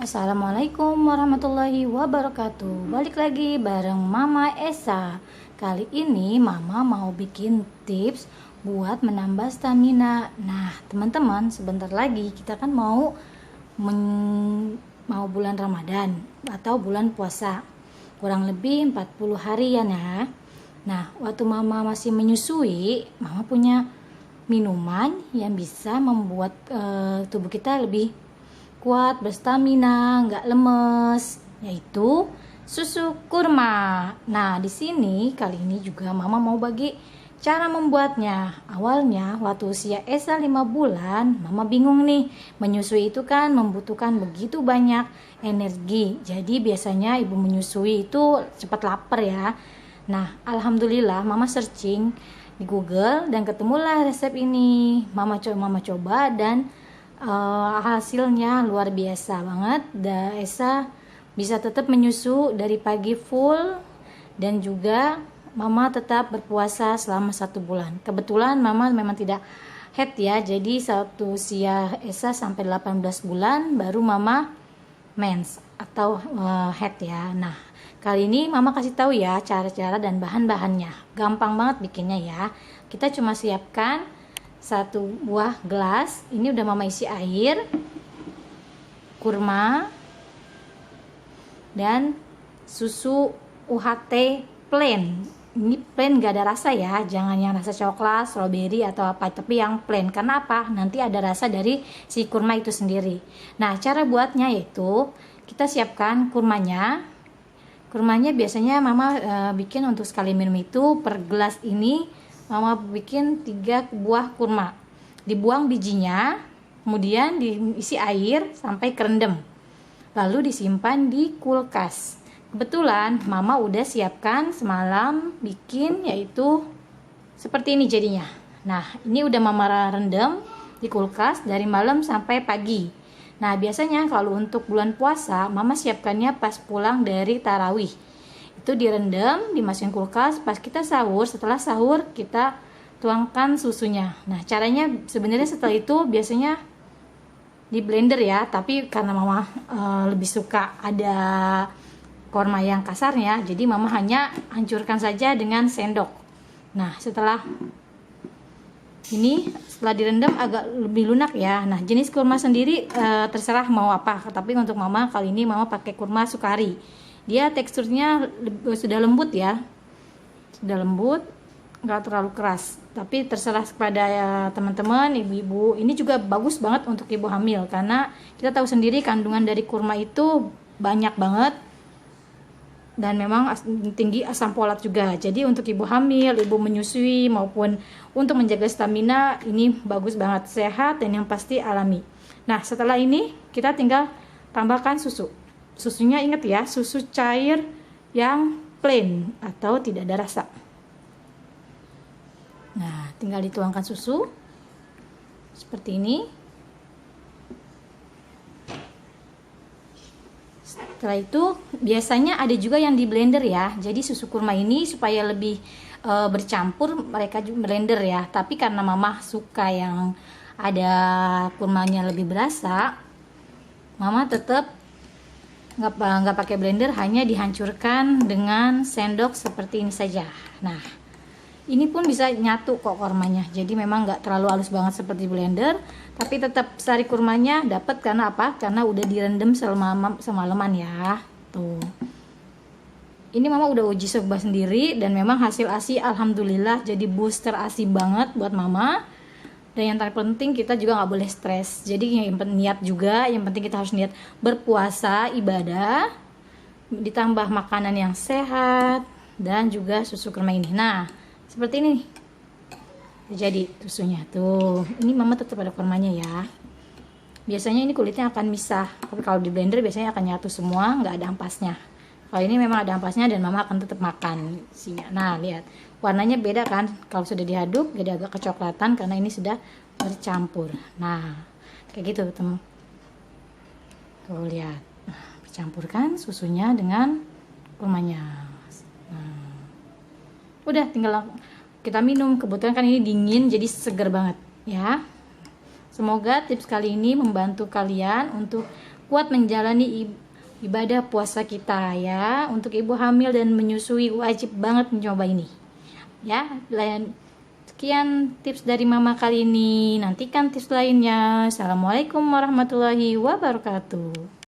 Assalamualaikum warahmatullahi wabarakatuh. Balik lagi bareng Mama Esa. Kali ini Mama mau bikin tips buat menambah stamina. Nah teman-teman, sebentar lagi kita kan mau bulan Ramadan atau bulan puasa, kurang lebih 40 harian ya. Nah waktu Mama masih menyusui, Mama punya minuman yang bisa membuat tubuh kita lebih kuat, berstamina, nggak lemes, yaitu susu kurma. Nah, di sini kali ini juga Mama mau bagi cara membuatnya. Awalnya waktu usia Esa 5 bulan, Mama bingung nih. Menyusui itu kan membutuhkan begitu banyak energi. Jadi biasanya ibu menyusui itu cepat lapar ya. Nah, alhamdulillah Mama searching di Google dan ketemulah resep ini. Mama coba dan hasilnya luar biasa banget. Esa bisa tetap menyusu dari pagi full, dan juga Mama tetap berpuasa selama 1 bulan. Kebetulan Mama memang tidak head ya, jadi satu usia Esa sampai 18 bulan baru Mama mens atau head ya. Nah kali ini Mama kasih tahu ya cara-cara dan bahan-bahannya. Gampang banget bikinnya ya. Kita cuma siapkan 1 buah gelas, ini udah Mama isi air, kurma, dan susu UHT plain. Ini plain gak ada rasa ya, jangan yang rasa coklat, strawberry atau apa, tapi yang plain. Karena apa? Nanti ada rasa dari si kurma itu sendiri. Nah cara buatnya yaitu kita siapkan kurmanya. Kurmanya biasanya Mama bikin untuk sekali minum itu per gelas ini Mama bikin 3 buah kurma, dibuang bijinya, kemudian diisi air sampai kerendam, lalu disimpan di kulkas. Kebetulan Mama udah siapkan semalam bikin, yaitu seperti ini jadinya. Nah ini udah Mama rendam di kulkas dari malam sampai pagi. Nah biasanya kalau untuk bulan puasa Mama siapkannya pas pulang dari tarawih, itu direndam, dimasukin kulkas, pas kita sahur, setelah sahur kita tuangkan susunya. Nah caranya sebenarnya setelah itu biasanya di blender ya, tapi karena Mama lebih suka ada korma yang kasarnya, jadi Mama hanya hancurkan saja dengan sendok. Nah setelah direndam agak lebih lunak ya. Nah jenis kurma sendiri terserah mau apa, tapi untuk Mama kali ini Mama pakai kurma sukari. Dia teksturnya sudah lembut ya, sudah lembut, nggak terlalu keras. Tapi terserah kepada teman-teman, ibu-ibu. Ini juga bagus banget untuk ibu hamil, karena kita tahu sendiri kandungan dari kurma itu banyak banget dan memang tinggi asam folat juga. Jadi untuk ibu hamil, ibu menyusui, maupun untuk menjaga stamina, ini bagus banget, sehat dan yang pasti alami. Nah setelah ini kita tinggal tambahkan susu. Susunya ingat ya, susu cair yang plain atau tidak ada rasa. Nah tinggal dituangkan susu seperti ini. Setelah itu biasanya ada juga yang di blender ya. Jadi susu kurma ini supaya lebih bercampur, mereka juga blender ya. Tapi karena Mama suka yang ada kurmanya lebih berasa, Mama tetap nggak pakai blender, hanya dihancurkan dengan sendok seperti ini saja. Nah ini pun bisa nyatu kok kurmanya, jadi memang nggak terlalu halus banget seperti blender, tapi tetap sari kurmanya dapat. Karena apa? Karena udah direndam semalaman ya. Tuh ini Mama udah uji coba sendiri dan memang hasil ASI alhamdulillah jadi booster ASI banget buat Mama. Dan yang terpenting kita juga nggak boleh stres. Jadi yang niat juga, yang penting kita harus niat berpuasa, ibadah, ditambah makanan yang sehat, dan juga susu kurma ini. Nah seperti ini jadi susunya tuh. Ini Mama tetap ada kurmanya ya. Biasanya ini kulitnya akan misah, tapi kalau di blender biasanya akan nyatu semua, nggak ada ampasnya. Kalau ini memang ada ampasnya dan Mama akan tetap makan isinya. Nah lihat warnanya beda kan, kalau sudah diaduk jadi agak kecoklatan karena ini sudah bercampur. Nah kayak gitu teman. Tuh lihat, bercampurkan susunya dengan kurmanya. Nah, udah tinggal kita minum. Kebetulan kan ini dingin jadi seger banget ya. Semoga tips kali ini membantu kalian untuk kuat menjalani ibadah puasa kita ya. Untuk ibu hamil dan menyusui wajib banget mencoba ini ya. Sekian tips dari mama kali ini, nantikan tips lainnya. Assalamualaikum warahmatullahi wabarakatuh.